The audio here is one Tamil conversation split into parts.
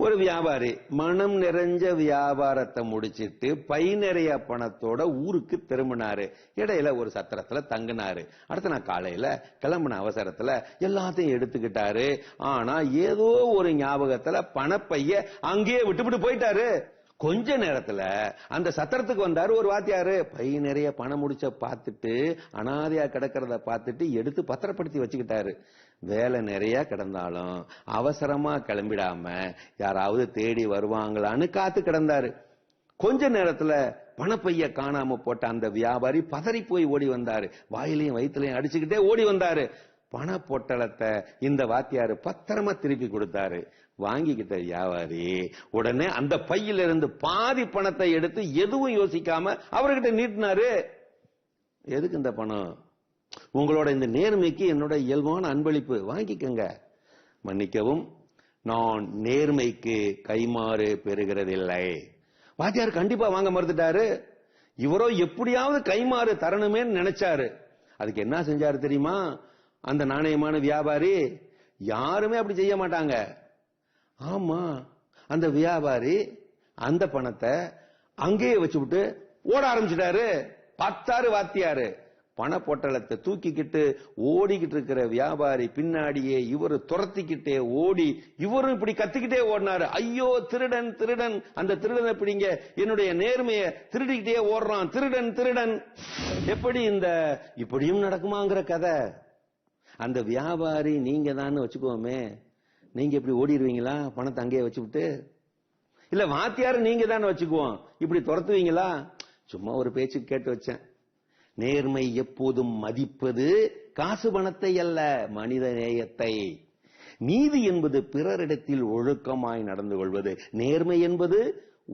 ஒரு வியாபாரி மனம் நிறைஞ்ச வியாபாரத்தை முடிச்சிட்டு பை நிறைய பணத்தோட ஊருக்கு திரும்பினாரு. இடையில ஒரு சத்திரத்துல தங்கினாரு. அடுத்த நாள் காலையில கிளம்பின அவசரத்துல எல்லாத்தையும் எடுத்துக்கிட்டாரு. ஆனா ஏதோ ஒரு ஞாபகத்துல பணப்பைய அங்கேயே விட்டுவிட்டு போயிட்டாரு. கொஞ்ச நேரத்துல அந்த சத்திரத்துக்கு வந்தாரு ஒரு வாத்தியாரு. பை நிறைய பணம் முடிச்ச பார்த்துட்டு அனாதையா கிடக்கிறத பார்த்துட்டு எடுத்து பத்திரப்படுத்தி வச்சுக்கிட்டாரு. வேலை நிறைய கிடந்தாலும் அவசரமா கிளம்பிடாம யாராவது தேடி வருவாங்களான்னு காத்து கிடந்தாரு. கொஞ்ச நேரத்துல பணப்பைய காணாம போட்ட அந்த வியாபாரி பதறி போய் ஓடி வந்தாரு. வாயிலையும் வயிற்றுலையும் அடிச்சுக்கிட்டே ஓடி வந்தாரு. பண பொட்டலத்தை இந்த வாத்தியாரு பத்திரமா திருப்பி கொடுத்தாரு. வாங்கிக்கிட்ட வியாபாரி உடனே அந்த பையில இருந்து பாதி பணத்தை எடுத்து எதுவும் யோசிக்காம அவர்கிட்ட நீட்டினாரு. எதுக்கு இந்த பணம்? உங்களோட இந்த நேர்மைக்கு என்னோட இயல்பான அன்பளிப்பு, வாங்கிக்கங்க. மன்னிக்கவும், நான் நேர்மைக்கு கைமாறு பெறுகிறதில்லை. வாத்தியார் கண்டிப்பா வாங்க மறுத்துட்டாரு. இவரோ எப்படியாவது கைமாறு தரணுமே நினைச்சாரு. அதுக்கு என்ன செஞ்சாரு தெரியுமா? அந்த நாணயமான வியாபாரி, யாருமே அப்படி செய்ய மாட்டாங்க. ஆமா, அந்த வியாபாரி அந்த பணத்தை அங்கேயே வச்சுவிட்டு ஓட ஆரம்பிச்சிட்டாரு. பார்த்தாரு வாத்தியாரு. பண பொட்டலத்தை தூக்கிக்கிட்டு ஓடிக்கிட்டு இருக்கிற வியாபாரி பின்னாடியே இவரு துரத்திக்கிட்டே ஓடி இவரும் இப்படி கத்திக்கிட்டே ஓடினாரு. ஐயோ திருடன் திருடன், அந்த திருடனை பிடிங்க, என்னுடைய நேர்மையை திருடிக்கிட்டே ஓடுறான், திருடன் திருடன். எப்படி இந்த இப்படியும் நடக்குமாங்கிற கதை. அந்த வியாபாரி நீங்க தான் வச்சுக்கோமே, நீங்க இப்படி ஓடிடுவீங்களா பணத்தை அங்கேயே வச்சுவிட்டு? இல்ல வாத்தியாரு நீங்க தான் வச்சுக்குவோம், இப்படி துரத்துவீங்களா? சும்மா ஒரு பேச்சு கேட்டு வச்சேன். நேர்மை எப்போதும் மதிப்பது காசு பணத்தை அல்ல, மனித நேயத்தை. நீதி என்பது பிறரிடத்தில் ஒழுக்கமாய் நடந்து கொள்வது. நேர்மை என்பது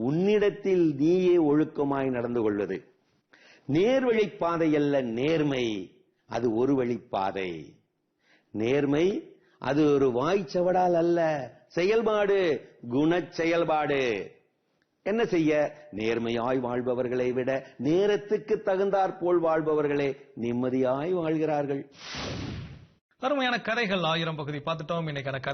உன்னிடத்தில் நீயே ஒழுக்கமாய் நடந்து கொள்வது. நேர்வழிப்பாதை அல்ல நேர்மை, அது ஒரு வழிப்பாதை. நேர்மை அது ஒரு வாய்ச்சவடால் அல்ல, செயல்பாடு, குண செயல்பாடு. என்ன செய்ய? நேர்மையாய் வாழ்பவர்களை விட நேரத்துக்கு தகுந்தாற் போல் வாழ்பவர்களே நிம்மதியாய் வாழ்கிறார்கள். அருமையான கதைகள் 1000 பகுதி பார்த்துட்டோம். இன்னைக்கான கதை